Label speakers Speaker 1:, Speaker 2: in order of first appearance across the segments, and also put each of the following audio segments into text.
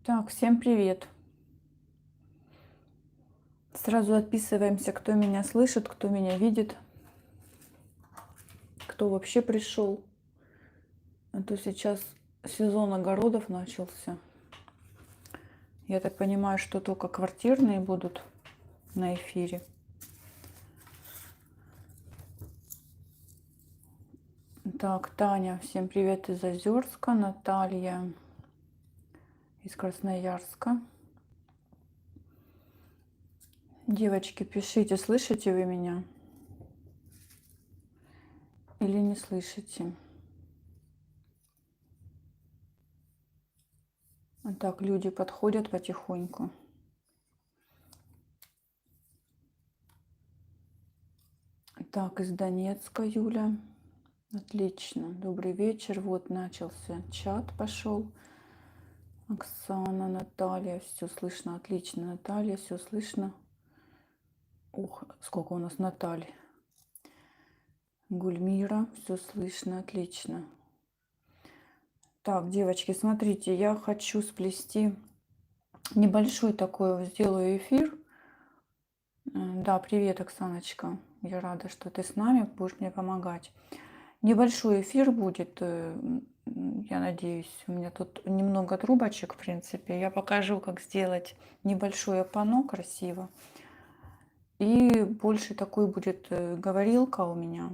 Speaker 1: Так, всем привет. Сразу отписываемся, кто меня слышит, кто меня видит, кто вообще пришел. А то сейчас сезон огородов начался. Я так понимаю, что только квартирные будут на эфире. Так, Таня, всем привет из Озерска, Наталья из Красноярска. Девочки, пишите, слышите вы меня или не слышите? Так, люди подходят потихоньку. Так, из Донецка Юля. Отлично. Добрый вечер. Вот начался чат, пошел. Оксана, Наталья, все слышно. Отлично. Наталья, все слышно. Ух, сколько у нас Натальи. Гульмира, все слышно. Отлично. Так, девочки, смотрите, я хочу сплести небольшой такой, сделаю эфир. Да, привет, Оксаночка. Я рада, что ты с нами, будешь мне помогать. Небольшой эфир будет, я надеюсь. У меня тут немного трубочек, в принципе. Я покажу, как сделать небольшое панно красиво. И больше такой будет говорилка у меня.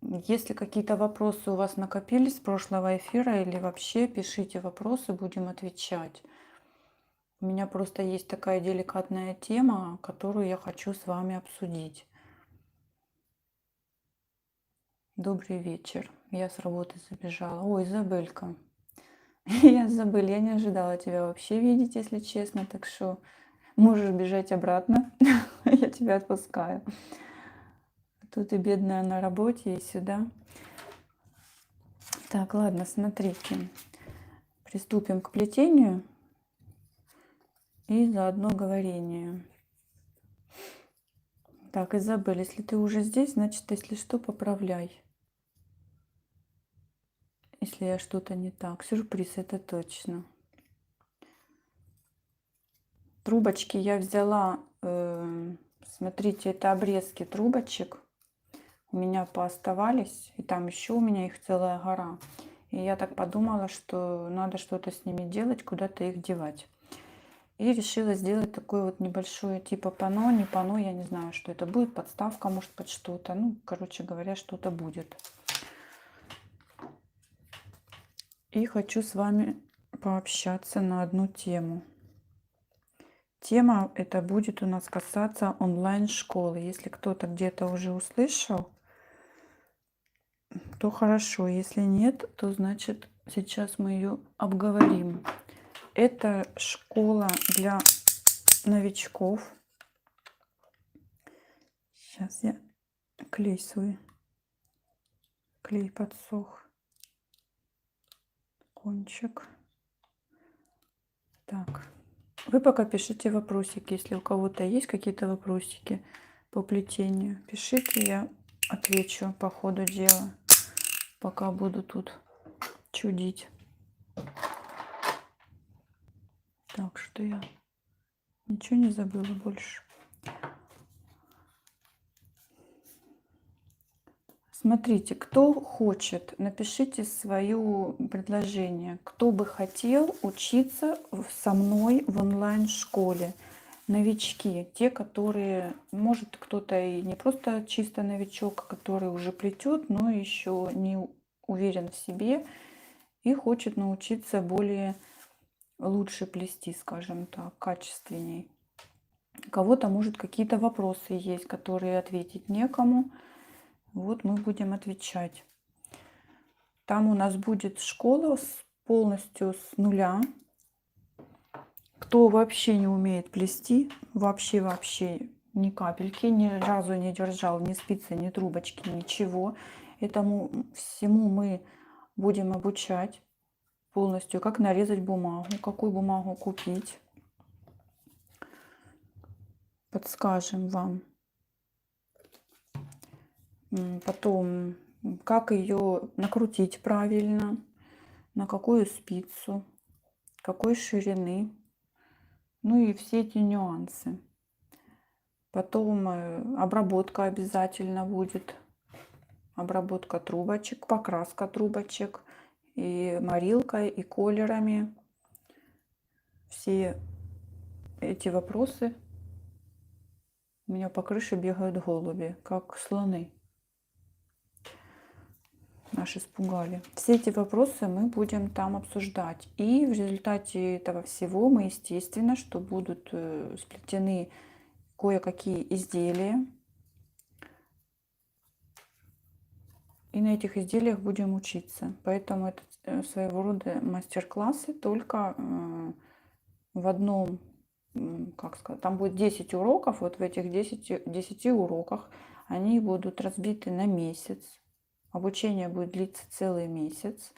Speaker 1: Если какие-то вопросы у вас накопились с прошлого эфира или вообще, пишите вопросы, будем отвечать. У меня просто есть такая деликатная тема, которую я хочу с вами обсудить. Добрый вечер. Я с работы забежала. Ой, Изабелька. Я забыла, я не ожидала тебя вообще видеть, если честно. Так что можешь бежать обратно. Я тебя отпускаю. Тут и бедная на работе, и сюда. Так, ладно, смотрите. Приступим к плетению и заодно говорению. Так, Изабель, если ты уже здесь, значит, если что, поправляй. Если я что-то не так. Сюрприз, это точно. Трубочки я взяла, смотрите, это обрезки трубочек. У меня пооставались, и там еще у меня их целая гора. И я так подумала, что надо что-то с ними делать, куда-то их девать. И решила сделать такое вот небольшое типа панно, не панно, я не знаю, что это будет, подставка, может, под что-то. Ну, короче говоря, что-то будет. И хочу с вами пообщаться на одну тему. Тема это будет у нас касаться онлайн-школы. Если кто-то где-то уже услышал, то хорошо. Если нет, то значит сейчас мы ее обговорим. Это школа для новичков. Сейчас я клей свой. Клей подсох. Кончик. Так. Вы пока пишите вопросики. Если у кого-то есть какие-то вопросики по плетению, пишите, я отвечу по ходу дела, пока буду тут чудить. Так, что я ничего не забыла больше. Смотрите, кто хочет, напишите свое предложение. Кто бы хотел учиться со мной в онлайн-школе? Новички, те, которые, может, кто-то и не просто чисто новичок, который уже плетет, но еще не уверен в себе и хочет научиться более лучше плести, скажем так, качественней. У кого-то, может, какие-то вопросы есть, которые ответить некому. Вот мы будем отвечать. Там у нас будет школа полностью с нуля. Кто вообще не умеет плести, вообще ни капельки, ни разу не держал ни спицы, ни трубочки, ничего. Этому всему мы будем обучать полностью, как нарезать бумагу, какую бумагу купить. Подскажем вам. Потом, как ее накрутить правильно, на какую спицу, какой ширины. Ну и все эти нюансы. Потом обработка обязательно будет. Обработка трубочек, покраска трубочек. И морилкой, и колерами. Все эти вопросы. У меня по крыше бегают голуби, как слоны. Аж испугали. Все эти вопросы мы будем там обсуждать. И в результате этого всего мы, естественно, что будут сплетены кое-какие изделия. И на этих изделиях будем учиться. Поэтому это своего рода мастер-классы, только в одном, как сказать, там будет 10 уроков. Вот в этих 10 уроках они будут разбиты на месяц. Обучение будет длиться целый месяц.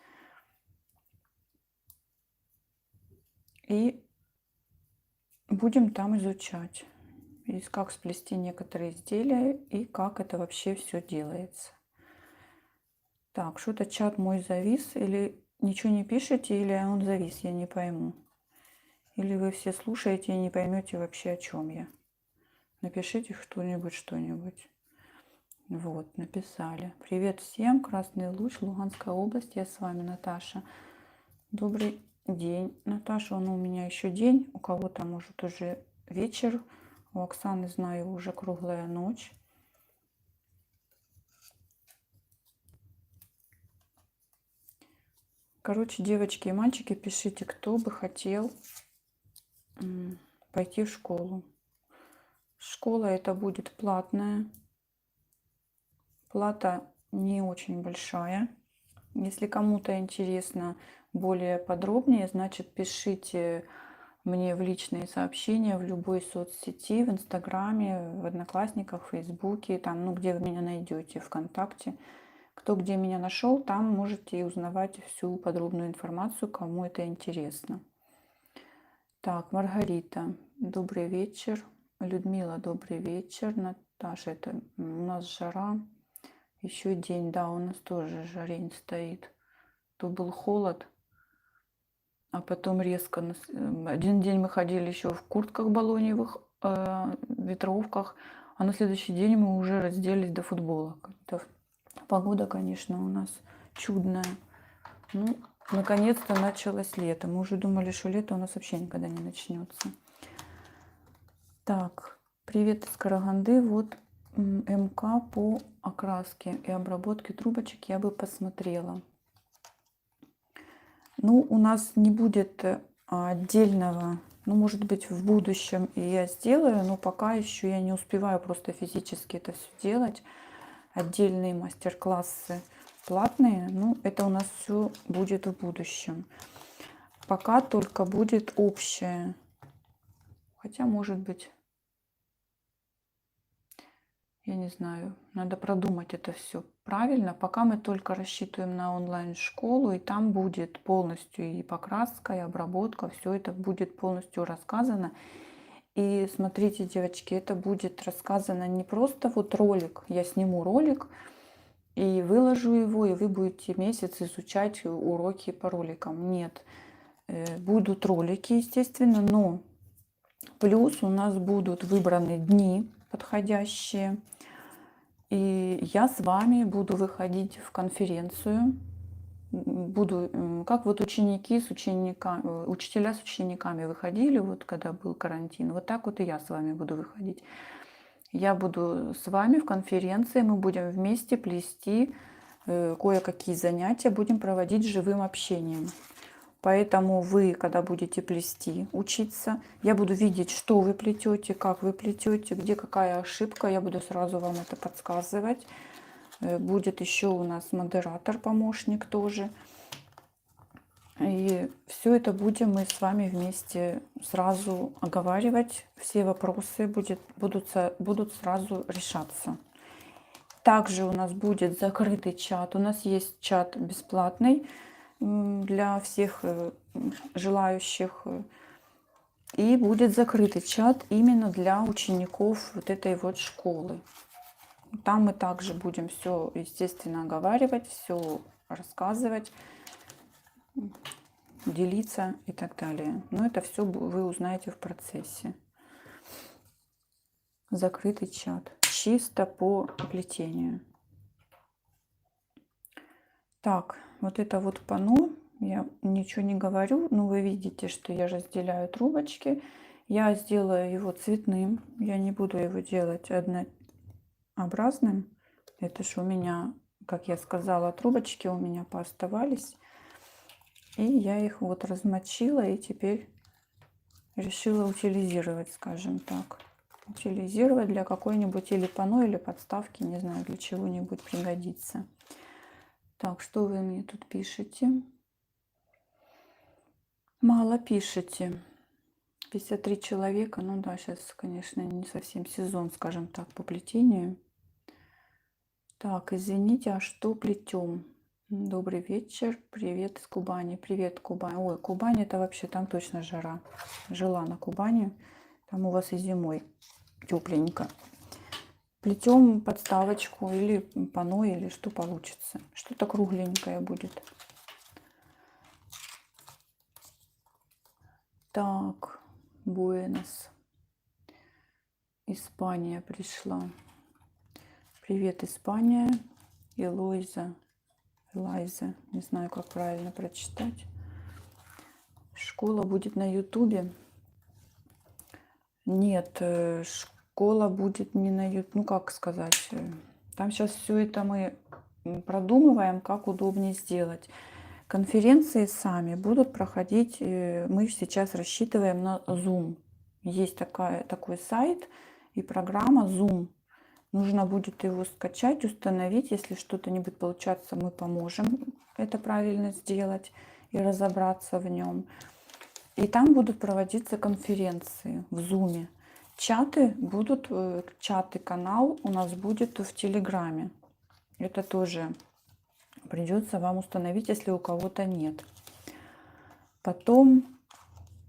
Speaker 1: И будем там изучать, как сплести некоторые изделия и как это вообще все делается. Так, что-то чат мой завис, или ничего не пишете, или он завис, я не пойму. Или вы все слушаете и не поймете вообще, о чем я. Напишите что-нибудь, что-нибудь. Вот, написали. Привет всем, Красный Луч, Луганская область, я с вами, Наташа. Добрый день, Наташа. У меня еще день, у кого-то может уже вечер, у Оксаны, знаю, уже круглая ночь. Короче, девочки и мальчики, пишите, кто бы хотел пойти в школу. Школа это будет платная. Плата не очень большая. Если кому-то интересно более подробнее, значит, пишите мне в личные сообщения в любой соцсети, в Инстаграме, в Одноклассниках, в Фейсбуке, там, ну, где вы меня найдете, ВКонтакте. Кто где меня нашел, там можете узнавать всю подробную информацию, кому это интересно. Так, Маргарита, добрый вечер. Людмила, добрый вечер. Наташа, это у нас жара. Еще день, да, у нас тоже жарень стоит. То был холод, а потом резко. Один день мы ходили еще в куртках балоневых, ветровках, а на следующий день мы уже разделись до футболок. Погода, конечно, у нас чудная. Ну, наконец-то началось лето. Мы уже думали, что лето у нас вообще никогда не начнется. Так, привет из Караганды. Вот МК по окраске и обработке трубочек я бы посмотрела. Ну, у нас не будет отдельного, ну, может быть, в будущем и я сделаю, но пока еще я не успеваю просто физически это все делать. Отдельные мастер-классы платные, ну, это у нас все будет в будущем. Пока только будет общее. Хотя, может быть, я не знаю, надо продумать это все правильно. Пока мы только рассчитываем на онлайн-школу, и там будет полностью и покраска, и обработка, все это будет полностью рассказано. И смотрите, девочки, это будет рассказано не просто вот ролик, я сниму ролик и выложу его, и вы будете месяц изучать уроки по роликам. Нет, будут ролики, естественно, но плюс у нас будут выбраны дни подходящие. И я с вами буду выходить в конференцию. Буду, как вот ученики с учениками, учителя с учениками выходили, вот когда был карантин, вот так вот и я с вами буду выходить. Я буду с вами в конференции, мы будем вместе плести кое-какие занятия, будем проводить живым общением. Поэтому вы, когда будете плести, учиться, я буду видеть, что вы плетете, как вы плетете, где какая ошибка, я буду сразу вам это подсказывать. Будет еще у нас модератор, помощник тоже. И все это будем мы с вами вместе сразу оговаривать. Все вопросы будут сразу решаться. Также у нас будет закрытый чат. У нас есть чат бесплатный для всех желающих. И будет закрытый чат именно для учеников вот этой вот школы. Там мы также будем все, естественно, оговаривать, все рассказывать. делиться и так далее. Но это все вы узнаете в процессе. Закрытый чат. Чисто по плетению. Так, вот это вот панно. Я ничего не говорю, но вы видите, что я разделяю трубочки. Я сделаю его цветным. Я не буду его делать однообразным. Это же у меня, как я сказала, трубочки у меня пооставались. И я их вот размочила и теперь решила утилизировать, скажем так. Утилизировать для какой-нибудь или панно, или подставки, не знаю, для чего-нибудь пригодится. Так, что вы мне тут пишете? Мало пишете. 53 человека. Ну да, сейчас, конечно, не совсем сезон, скажем так, по плетению. Так, извините, а что плетем? Добрый вечер. Привет из Кубани. Привет, Кубань. Ой, Кубань это вообще, там точно жара. Жила на Кубани. Там у вас и зимой тепленько. Плетем подставочку или панно, или что получится. Что-то кругленькое будет. Так, Буэнос. Испания пришла. Привет, Испания. Элайза, не знаю, как правильно прочитать. Школа будет на Ютубе. Нет, школа будет не на Ютубе. Ну, как сказать. Там сейчас все это мы продумываем, как удобнее сделать. Конференции сами будут проходить. Мы сейчас рассчитываем на Zoom. Есть такой сайт и программа Zoom. Нужно будет его скачать, установить. Если что-то не будет получаться, мы поможем это правильно сделать и разобраться в нем. И там будут проводиться конференции в Zoom. Чаты будут, чаты-канал у нас будет в Телеграме. Это тоже придется вам установить, если у кого-то нет. Потом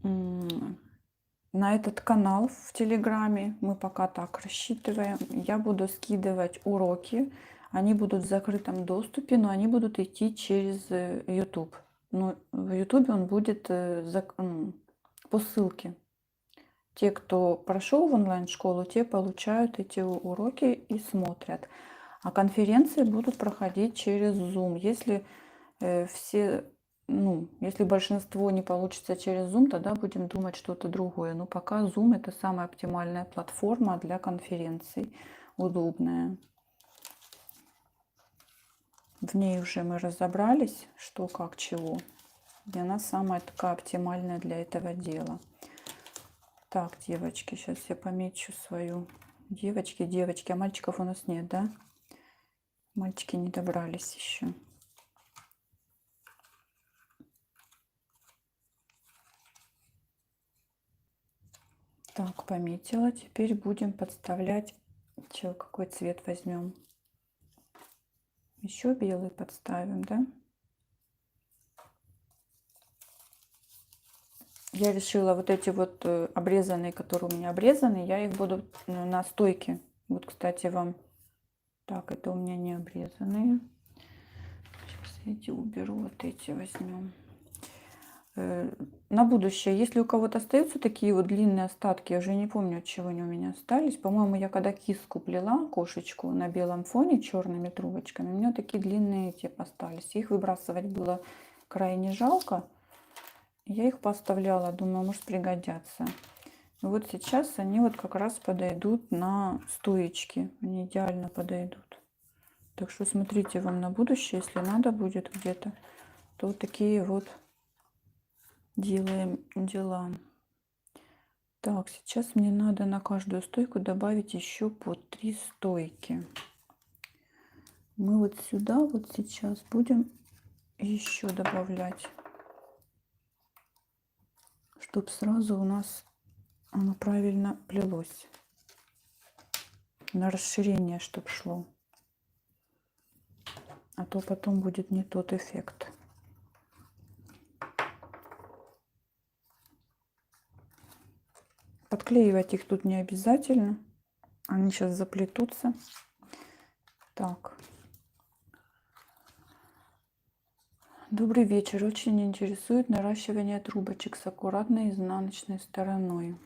Speaker 1: на этот канал в Телеграме, мы пока так рассчитываем, я буду скидывать уроки. Они будут в закрытом доступе, но они будут идти через YouTube. Но в YouTube он будет по ссылке. Те, кто прошел в онлайн-школу, те получают эти уроки и смотрят. А конференции будут проходить через Zoom. Если если большинство не получится через Zoom, тогда будем думать что-то другое. Но пока Zoom это самая оптимальная платформа для конференций, удобная. В ней уже мы разобрались, что, как, чего. И она самая такая оптимальная для этого дела. Так, девочки, сейчас я помечу свою. Девочки, а мальчиков у нас нет, да? Мальчики не добрались еще. Так, пометила. Теперь будем подставлять. Какой цвет возьмем? Еще белый подставим, да? Я решила вот эти вот обрезанные, которые у меня обрезаны, я их буду на стойке. Вот, кстати, вам... Так, это у меня не обрезанные. Сейчас эти уберу, вот эти возьмем. На будущее, если у кого-то остаются такие вот длинные остатки, я уже не помню, от чего они у меня остались. По-моему, я когда киску плела, кошечку на белом фоне черными трубочками, у меня такие длинные эти остались. Их выбрасывать было крайне жалко. Я их поставляла, думаю, может пригодятся. И вот сейчас они вот как раз подойдут на стоечки. Они идеально подойдут. Так что смотрите вам на будущее, если надо будет где-то, то вот такие вот делаем дела. Так, сейчас мне надо на каждую стойку добавить еще по 3 стойки. Мы вот сюда вот сейчас будем еще добавлять, чтобы сразу у нас оно правильно плелось. На расширение, чтобы шло. А то потом будет не тот эффект. Подклеивать их тут не обязательно. Они сейчас заплетутся. Так. Добрый вечер. Очень интересует наращивание трубочек с аккуратной изнаночной стороной.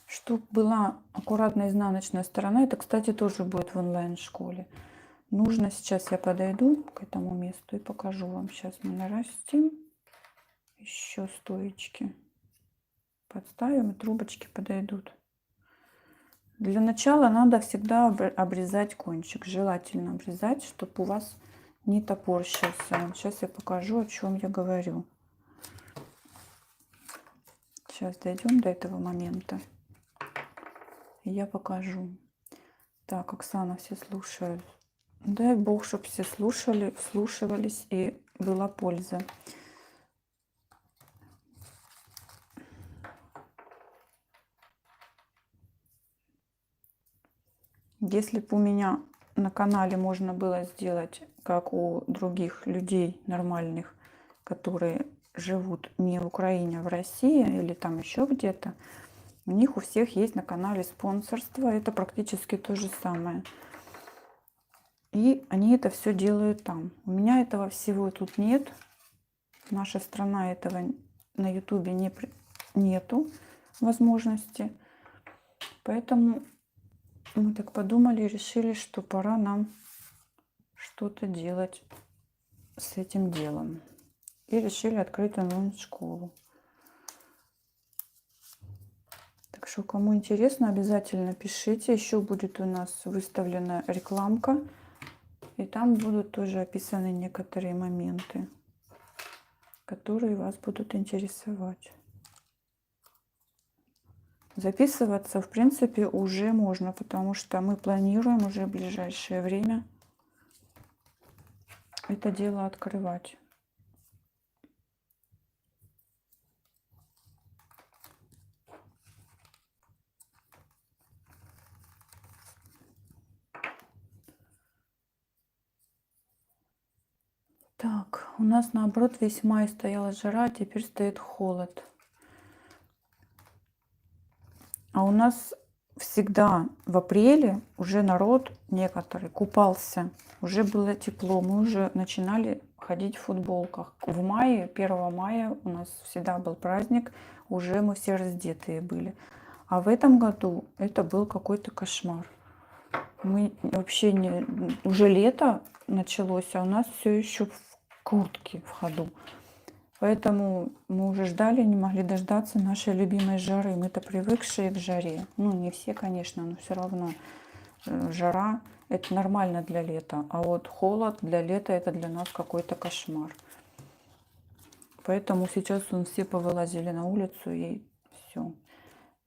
Speaker 1: Чтобы была аккуратная изнаночная сторона, это, кстати, тоже будет в онлайн-школе. Нужно, сейчас я подойду к этому месту и покажу вам. Сейчас мы нарастим еще стоечки. Подставим, и трубочки подойдут. Для начала надо всегда обрезать кончик. Желательно обрезать, чтобы у вас не топорщился. Сейчас я покажу, о чем я говорю. Сейчас дойдем до этого момента. И я покажу. Так, Оксана, все слушают. Дай Бог, чтобы все слушали, вслушивались и была польза. Если бы у меня на канале можно было сделать, как у других людей нормальных, которые живут не в Украине, а в России или там еще где-то, у них у всех есть на канале спонсорство. Это практически то же самое. И они это все делают там. У меня этого всего тут нет. Наша страна этого на ютубе нету возможности. Поэтому мы так подумали и решили, что пора нам что-то делать с этим делом. И решили открыть онлайн-школу. Так что, кому интересно, обязательно пишите. Еще будет у нас выставлена рекламка. И там будут тоже описаны некоторые моменты, которые вас будут интересовать. Записываться, в принципе, уже можно, потому что мы планируем уже в ближайшее время это дело открывать. Так, у нас наоборот весь май стояла жара, а теперь стоит холод. А у нас всегда в апреле уже народ некоторый купался, уже было тепло, мы уже начинали ходить в футболках. В мае, 1 мая у нас всегда был праздник, уже мы все раздетые были. А в этом году это был какой-то кошмар. Мы вообще не... Уже лето началось, а у нас все еще в куртке в ходу. Поэтому мы уже ждали, не могли дождаться нашей любимой жары. Мы-то привыкшие к жаре. Ну, не все, конечно, но все равно жара – это нормально для лета. А вот холод для лета – это для нас какой-то кошмар. Поэтому сейчас все повылазили на улицу и все.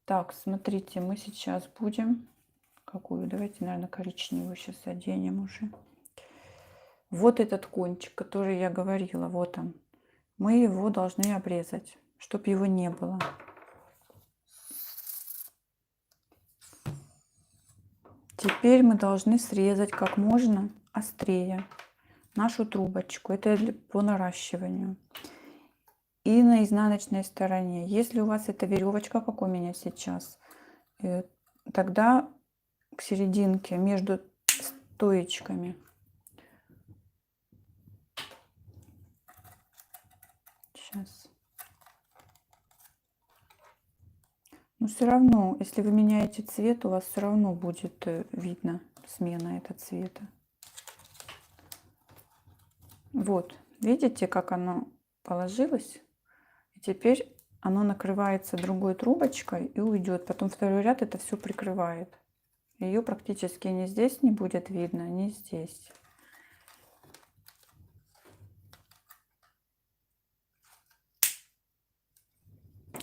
Speaker 1: Так, смотрите, мы сейчас будем... Какую? Давайте, наверное, коричневую сейчас оденем уже. Вот этот кончик, который я говорила, вот он. Мы его должны обрезать, чтобы его не было. Теперь мы должны срезать как можно острее нашу трубочку. Это по наращиванию. И на изнаночной стороне. Если у вас эта веревочка, как у меня сейчас, тогда к серединке между стоечками. Сейчас. Но все равно, если вы меняете цвет, у вас все равно будет видно смена этого цвета. Вот, видите, как оно положилось? И теперь оно накрывается другой трубочкой и уйдет. Потом второй ряд это все прикрывает. Ее практически ни здесь не будет видно, ни здесь.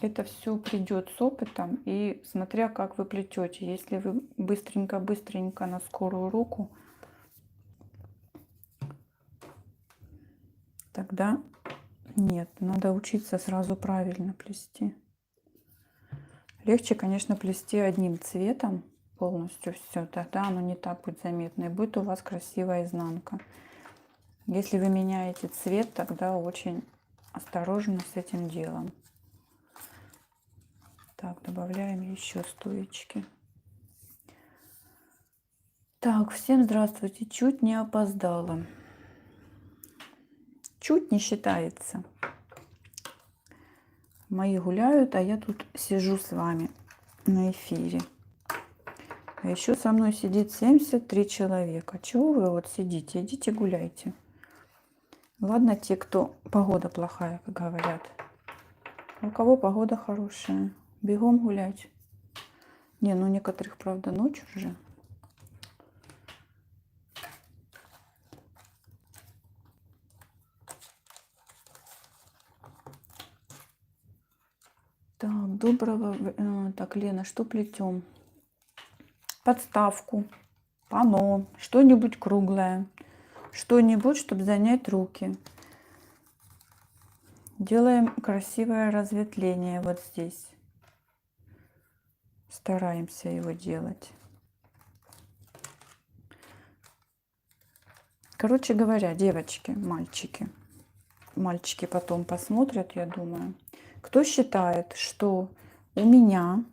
Speaker 1: Это все придет с опытом и смотря как вы плетете. Если вы быстренько на скорую руку, тогда нет, надо учиться сразу правильно плести. Легче, конечно, плести одним цветом полностью все, тогда оно не так будет заметно и будет у вас красивая изнанка. Если вы меняете цвет, тогда очень осторожно с этим делом. Так, добавляем еще стоечки. Так, всем здравствуйте, чуть не опоздала. чуть-чуть не считается. Мои гуляют, а я тут сижу с вами на эфире. А еще со мной сидит 73 человека. Чего вы вот сидите? Идите гуляйте. Ладно, те, кто погода плохая, как говорят. А у кого погода хорошая, бегом гулять. Не, ну некоторых, правда, ночь уже. Так, доброго... Так, Лена, что плетем? Подставку, панно, что-нибудь круглое. Что-нибудь, чтобы занять руки. Делаем красивое разветвление вот здесь. Стараемся его делать. Короче говоря, девочки, мальчики. Мальчики потом посмотрят, я думаю. Кто считает, что у меня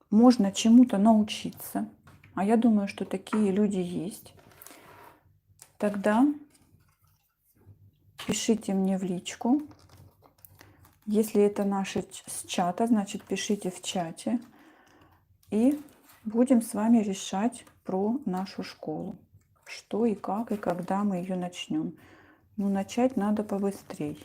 Speaker 1: можно чему-то научиться, а я думаю, что такие люди есть, тогда пишите мне в личку. Если это наши с чата, значит пишите в чате. И будем с вами решать про нашу школу. Что и как, и когда мы ее начнем. Ну, начать надо побыстрее.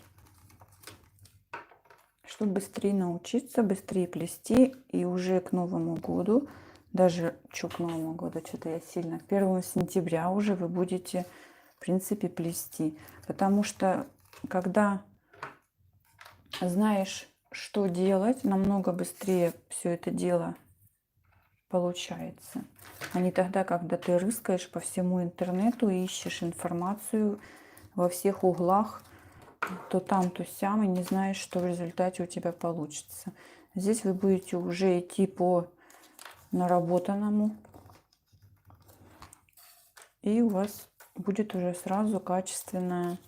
Speaker 1: Чтобы быстрее научиться, быстрее плести. И уже к Новому году, даже к Новому году, что-то я сильно, 1 сентября уже вы будете, в принципе, плести. Потому что, когда знаешь, что делать, намного быстрее все это дело получается. А не тогда, когда ты рыскаешь по всему интернету, ищешь информацию во всех углах, то там, то сям, и не знаешь, что в результате у тебя получится. Здесь вы будете уже идти по наработанному, и у вас будет уже сразу качественные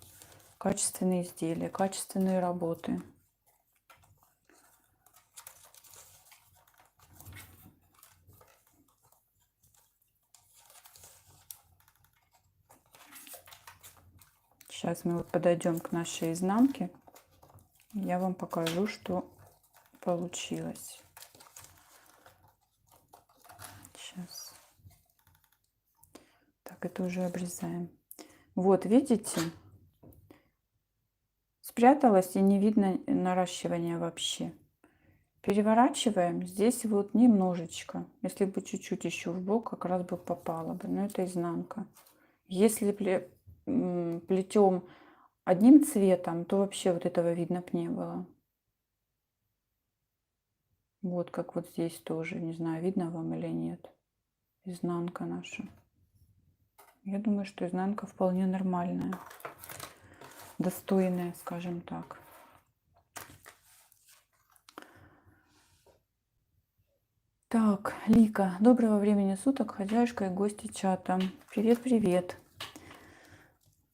Speaker 1: изделия, качественные работы. Сейчас мы вот подойдем к нашей изнанке. Я вам покажу, что получилось. Сейчас. Так, это уже обрезаем. Вот, видите? Спряталась и не видно наращивания вообще. Переворачиваем здесь вот немножечко. Если бы чуть-чуть еще в бок, как раз бы попало бы. Но это изнанка. Если плетем одним цветом, то вообще вот этого видно б не было. Вот как вот здесь тоже. Не знаю, видно вам или нет. Изнанка наша. Я думаю, что изнанка вполне нормальная. Достойная, скажем так. Так, Лика, доброго времени суток, хозяюшка и гости чата. Привет-привет.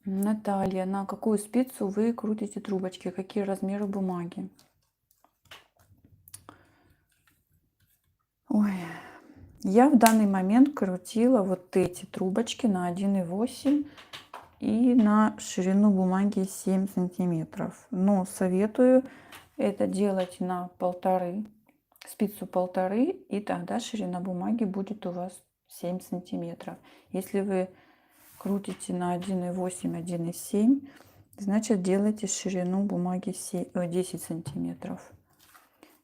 Speaker 1: Наталья, на какую спицу вы крутите трубочки? Какие размеры бумаги? Ой, я в данный момент крутила вот эти трубочки на 1,8 и на ширину бумаги 7 сантиметров. Но советую это делать на 1,5, спицу 1,5, и тогда ширина бумаги будет у вас 7 сантиметров. Если вы крутите на 1,8, 1,7, значит делайте ширину бумаги 10 сантиметров.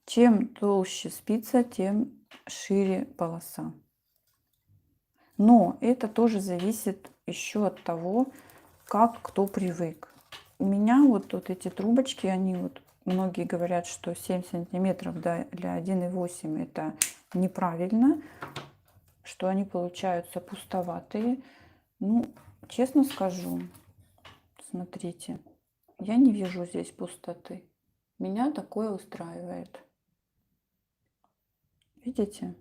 Speaker 1: Чем толще спица, тем шире полоса. Но это тоже зависит еще от того, как кто привык. У меня вот эти трубочки, они вот, многие говорят, что 7 сантиметров для 1,8 это неправильно, что они получаются пустоватые. Ну, честно скажу, смотрите, я не вижу здесь пустоты. Меня такое устраивает. Видите?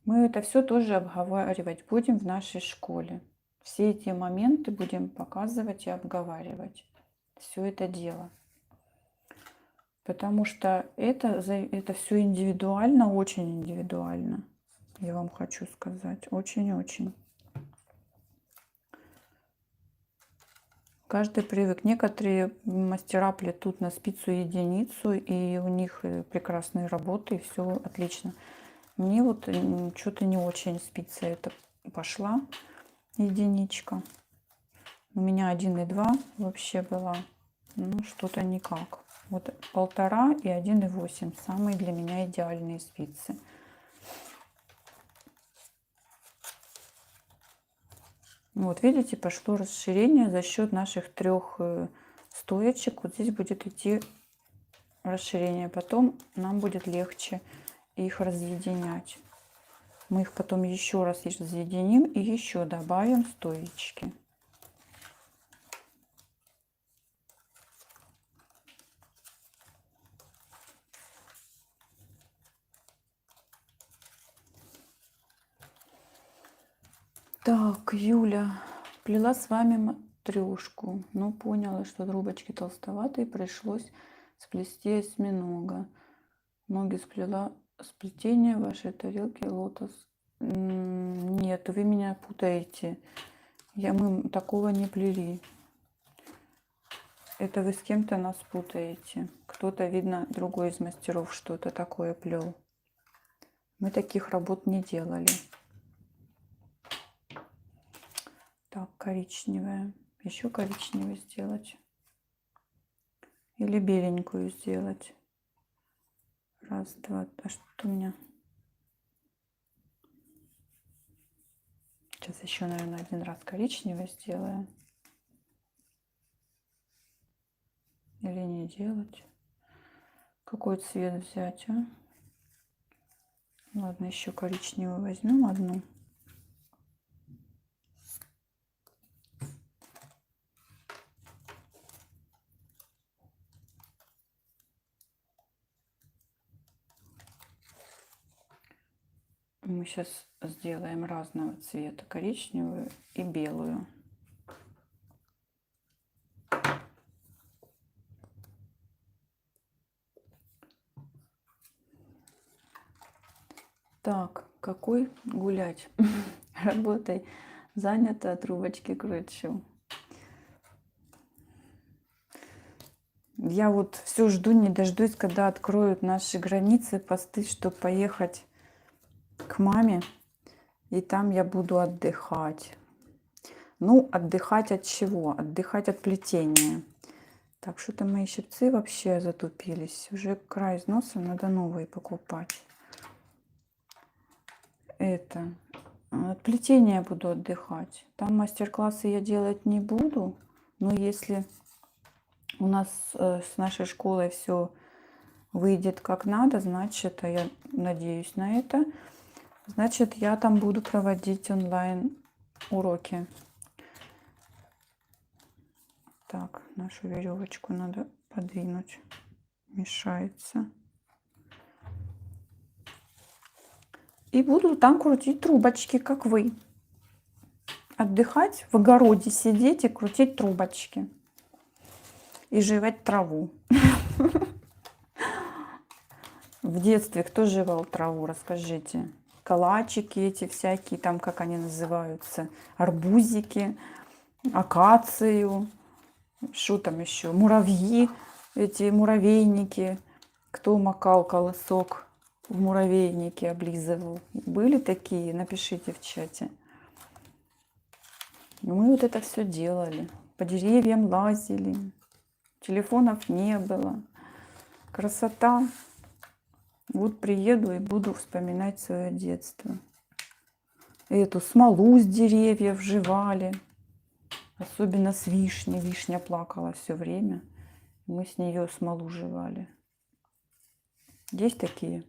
Speaker 1: Мы это все тоже обговаривать будем в нашей школе. Все эти моменты будем показывать и обговаривать. Все это дело. Потому что это все индивидуально, очень индивидуально. Я вам хочу сказать. Очень-очень. Каждый привык. Некоторые мастера плетут на спицу единицу, и у них прекрасные работы, и все отлично. Мне вот что-то не очень спица это пошла, единичка. У меня 1,2 вообще была, ну что-то никак. Вот 1,5 и 1,8 самые для меня идеальные спицы. Вот видите, пошло расширение за счет наших 3 стоечек. Вот здесь будет идти расширение. Потом нам будет легче их разъединять. Мы их потом еще раз разъединим и еще добавим стоечки. Так, Юля, плела с вами матрешку, но поняла, что трубочки толстоватые, пришлось сплести осьминога. Ноги сплела сплетение вашей тарелки лотос. Нет, вы меня путаете. Мы такого не плели. Это вы с кем-то нас путаете. Кто-то, видно, другой из мастеров что-то такое плел. Мы таких работ не делали. Так, коричневая. Еще коричневую сделать. Или беленькую сделать. Раз, два. А что у меня? Сейчас еще, наверное, один раз коричневый сделаю. Или не делать. Какой цвет взять, а? Ладно, еще коричневую возьмем одну. Мы сейчас сделаем разного цвета, коричневую и белую. Так, какой гулять? Работой занята, трубочки кручу. Я вот все жду, не дождусь, когда откроют наши границы, посты, чтобы поехать к маме. И там я буду отдыхать. Ну, отдыхать от чего? Отдыхать от плетения. Так, что-то мои щипцы вообще затупились. Уже край износа, надо новые покупать. Это. От плетения буду отдыхать. Там мастер-классы я делать не буду. Но если у нас с нашей школой все выйдет как надо, значит, а я надеюсь на это, значит, я там буду проводить онлайн уроки. Так, нашу веревочку надо подвинуть. Мешается. И буду там крутить трубочки, как вы. Отдыхать, в огороде сидеть и крутить трубочки. И жевать траву. В детстве кто жевал траву, расскажите. Калачики эти всякие, там как они называются, арбузики, акацию, что там еще, муравьи, эти муравейники. Кто макал колосок в муравейнике, облизывал? Были такие? Напишите в чате. Мы вот это все делали. По деревьям лазили. Телефонов не было. Красота. Вот приеду и буду вспоминать свое детство. Эту смолу с деревьев жевали. Особенно с вишни. Вишня плакала все время. Мы с нее смолу жевали. Есть такие?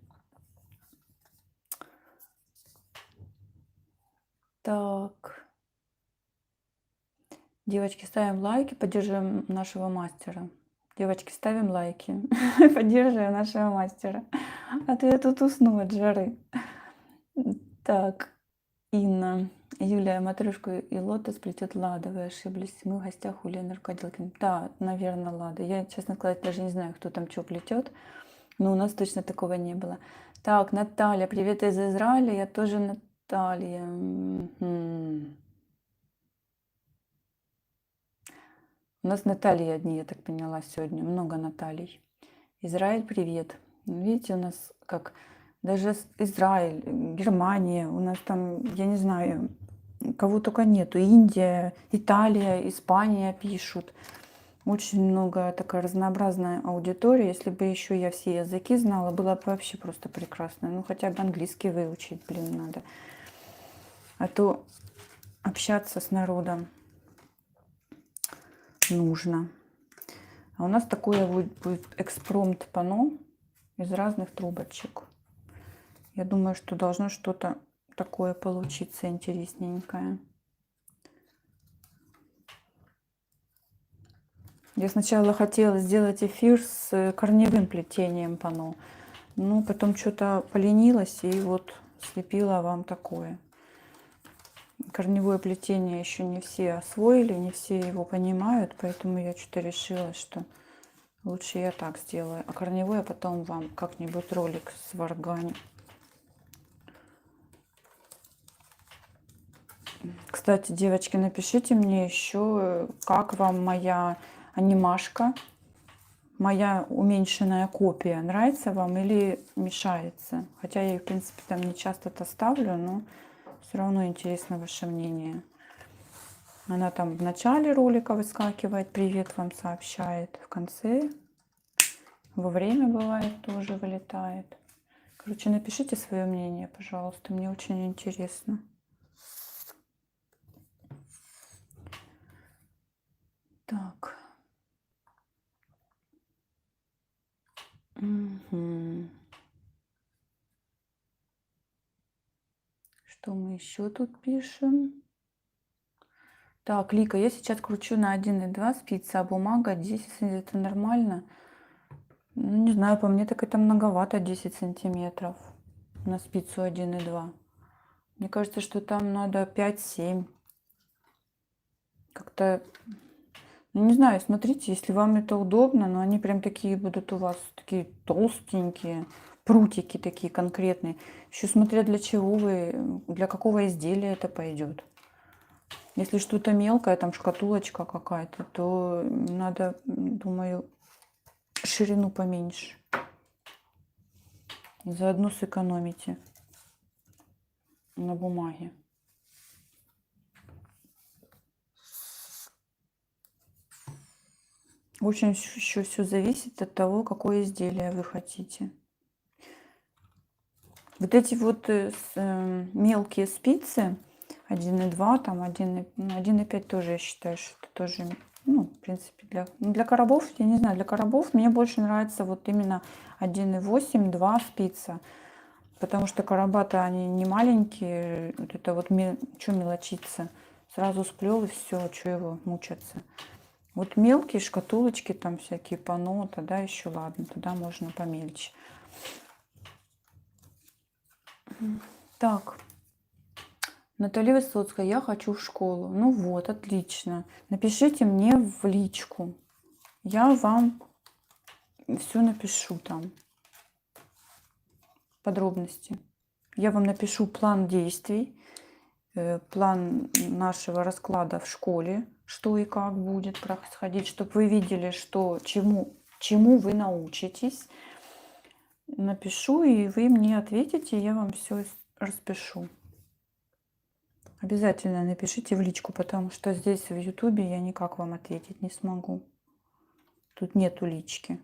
Speaker 1: Так. Девочки, ставим лайки, поддерживаем нашего мастера. Девочки, ставим лайки, поддерживаем нашего мастера. А то я тут усну от жары. Так, Инна. Юлия, матрешку и лотос плетет Лада. Вы ошиблись. Мы в гостях у Лены Рукоделкиной. Да, наверное, Лада. Я, честно сказать, даже не знаю, кто там что плетет. Но у нас точно такого не было. Так, Наталья, привет из Израиля. Я тоже Наталья. У нас Натальи одни, я так поняла, сегодня. Много Наталий. Израиль, привет. Видите, у нас как даже Израиль, Германия, у нас там, я не знаю, кого только нету. Индия, Италия, Испания пишут. Очень много, такая разнообразная аудитория. Если бы еще я все языки знала, было бы вообще просто прекрасно. Ну, хотя бы английский выучить, блин, надо. А то общаться с народом нужно. А у нас такое будет экспромт-панно из разных трубочек. Я думаю, что должно что-то такое получиться интересненькое. Я сначала хотела сделать эфир с корневым плетением панно, но потом что-то поленилась и вот слепила вам такое. Корневое плетение еще не все освоили, не все его понимают, поэтому я что-то решила, что лучше я так сделаю. А корневое потом вам как-нибудь ролик сварганю. Кстати, девочки, напишите мне еще, как вам моя анимашка, моя уменьшенная копия. Нравится вам или мешается? Хотя я ее, в принципе, там не часто-то ставлю, но все равно интересно ваше мнение. Она там в начале ролика выскакивает, привет вам сообщает. В конце, во время бывает, тоже вылетает. Короче, напишите свое мнение, пожалуйста, мне очень интересно. Так. Угу. Что мы еще тут пишем? Так, Лика, я сейчас кручу на 1,2 спица, а бумага 10 сантиметров. Это нормально? Ну, не знаю, по мне так это многовато, 10 сантиметров на спицу 1,2. Мне кажется, что там надо 5-7. Как-то, ну, не знаю, смотрите, если вам это удобно, но они прям такие будут у вас, такие толстенькие, прутики такие конкретные. Еще смотря для чего вы, для какого изделия это пойдет. Если что-то мелкое, там шкатулочка какая-то, то надо, думаю, ширину поменьше. И заодно сэкономите на бумаге. Очень еще все зависит от того, какое изделие вы хотите. Вот эти вот мелкие спицы 1,2, там 1,5 тоже, я считаю, что это тоже, ну, в принципе, для коробов, я не знаю, для коробов мне больше нравится вот именно 1,8, 2 спица, потому что короба-то они не маленькие, вот это вот, что мелочиться, сразу сплел и все, что его мучаться. Вот мелкие шкатулочки, там всякие панно, тогда еще ладно, туда можно помельче. Так, Наталья Высоцкая, я хочу в школу. Ну вот, отлично. Напишите мне в личку. Я вам все напишу там. Подробности. Я вам напишу план действий, план нашего расклада в школе, что и как будет происходить, чтобы вы видели, что чему вы научитесь. Напишу, и вы мне ответите, я вам все распишу. Обязательно напишите в личку, потому что здесь в Ютубе я никак вам ответить не смогу. Тут нету лички.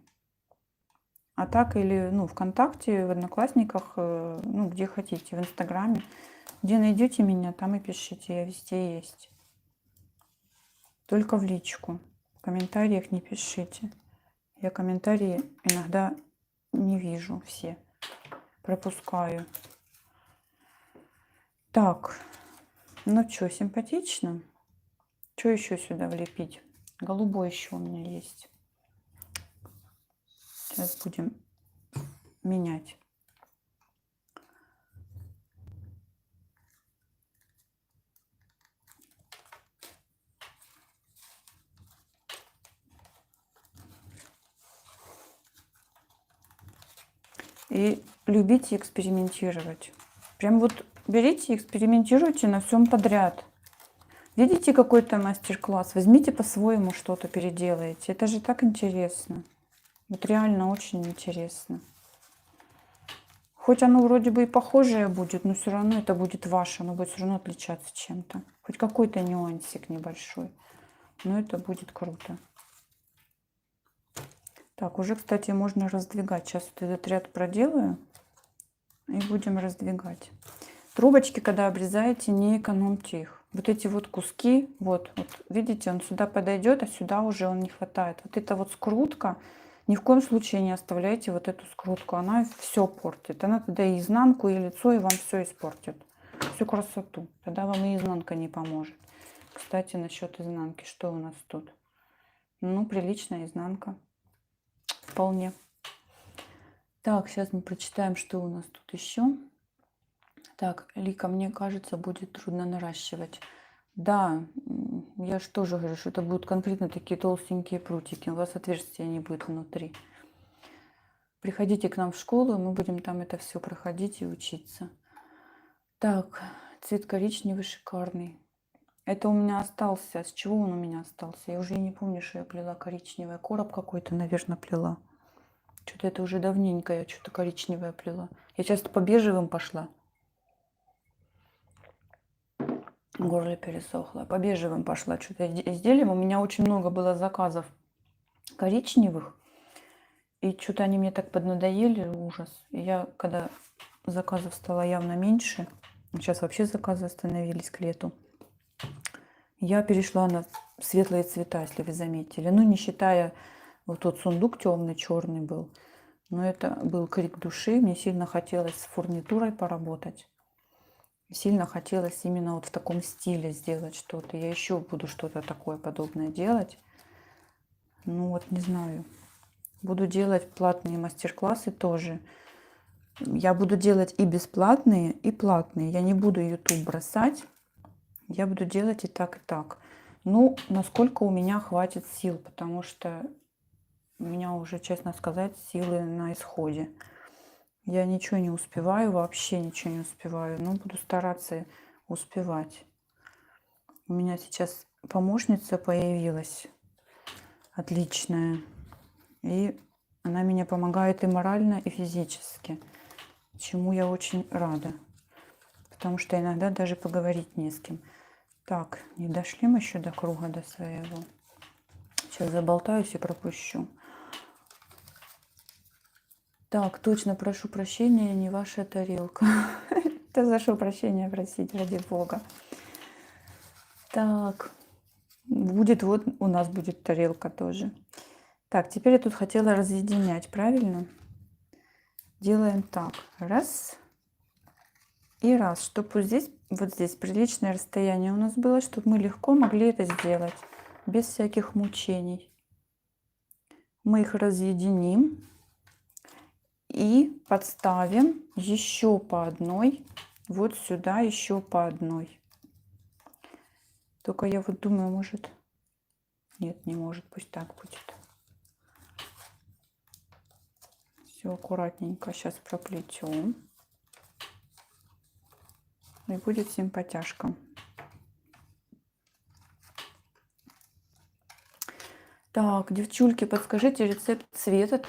Speaker 1: А так или, ну, ВКонтакте, в Одноклассниках, ну, где хотите, в Инстаграме. Где найдете меня, там и пишите, я везде есть. Только в личку. В комментариях не пишите. Я комментарии иногда не вижу все. Пропускаю. Так, ну что, симпатично? Что еще сюда влепить? Голубой еще у меня есть. Сейчас будем менять. И любите экспериментировать. Прям вот берите и экспериментируйте на всем подряд. Видите какой-то мастер-класс? Возьмите по-своему что-то, переделайте. Это же так интересно. Вот реально очень интересно. Хоть оно вроде бы и похожее будет, но все равно это будет ваше. Оно будет все равно отличаться чем-то. Хоть какой-то нюансик небольшой. Но это будет круто. Так, уже, кстати, можно раздвигать. Сейчас вот этот ряд проделаю. И будем раздвигать. Трубочки, когда обрезаете, не экономьте их. Вот эти вот куски, вот видите, он сюда подойдет, а сюда уже он не хватает. Вот эта вот скрутка, ни в коем случае не оставляйте вот эту скрутку. Она все портит. Она тогда и изнанку, и лицо, и вам все испортит. Всю красоту. Тогда вам и изнанка не поможет. Кстати, насчет изнанки. Что у нас тут? Ну, приличная изнанка. Вполне. Так, сейчас мы прочитаем, что у нас тут еще. Так, Лика, мне кажется, будет трудно наращивать. Да, я же тоже говорю, что это будут конкретно такие толстенькие прутики. У вас отверстия не будет внутри. Приходите к нам в школу, и мы будем там это все проходить и учиться. Так, цвет коричневый шикарный. Это у меня остался. С чего он у меня остался? Я уже не помню, что я плела коричневый. Короб какой-то, наверное, плела. Что-то это уже давненько я что-то коричневое плела. Я сейчас по бежевым пошла. Горло пересохло. По бежевым пошла что-то изделием. У меня очень много было заказов коричневых. И что-то они мне так поднадоели, ужас. И я, когда заказов стало явно меньше, сейчас вообще заказы остановились к лету, я перешла на светлые цвета, если вы заметили. Ну, не считая, вот тот сундук темный, черный был. Но это был крик души. Мне сильно хотелось с фурнитурой поработать. Сильно хотелось именно вот в таком стиле сделать что-то. Я еще буду что-то такое подобное делать. Ну вот не знаю. Буду делать платные мастер-классы тоже. Я буду делать и бесплатные, и платные. Я не буду YouTube бросать. Я буду делать и так, и так. Ну, насколько у меня хватит сил, потому что у меня уже, честно сказать, силы на исходе. Я ничего не успеваю, вообще ничего не успеваю. Но буду стараться успевать. У меня сейчас помощница появилась. Отличная. И она мне помогает и морально, и физически. Чему я очень рада. Потому что иногда даже поговорить не с кем. Так, не дошли мы еще до круга, до своего. Сейчас заболтаюсь и пропущу. Так, точно, прошу прощения, не ваша тарелка. Да за что прощения просить, ради бога. Так, будет, вот у нас будет тарелка тоже. Так, теперь я тут хотела разъединять, правильно? Делаем так, раз и раз, чтобы вот здесь приличное расстояние у нас было, чтобы мы легко могли это сделать, без всяких мучений. Мы их разъединим. И подставим еще по одной, вот сюда еще по одной. Только я вот думаю, может... Нет, не может, пусть так будет. Все аккуратненько сейчас проплетем. И будет симпатяшка. Так, девчульки, подскажите рецепт цвета